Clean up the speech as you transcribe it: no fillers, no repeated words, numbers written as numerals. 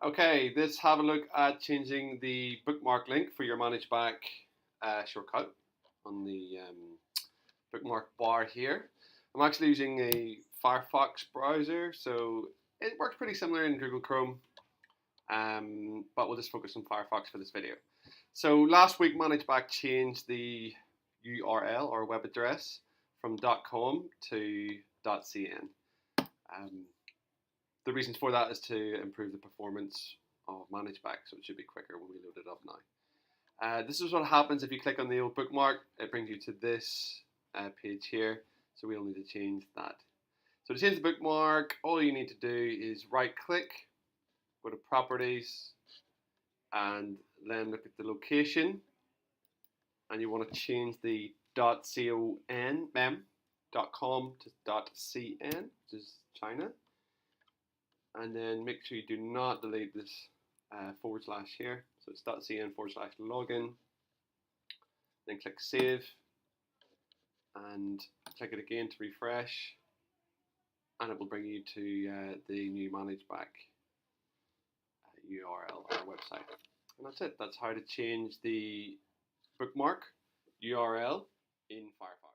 Okay, let's have a look at changing the bookmark link for your manage back shortcut on the bookmark bar here. I'm actually using a FireFox browser, so it works pretty similar in Google Chrome, but we'll just focus on Firefox for this video. So last week, ManageBack changed the URL or web address from .com to .cn. The reasons for that is to improve the performance of ManageBack, so it should be quicker when we load it up now. This is what happens if you click on the old bookmark. It brings you to this page here, so we'll need to change that. So to change the bookmark, all you need to do is right click, go to properties, and then look at the location, and you want to change the .com to .cn, which is China, and then make sure you do not delete this / here. So it's .cn / login. Then click save, and click it again to refresh, and it will bring you to the new ManageBack URL, our website. And that's it. That's how to change the bookmark URL in Firefox.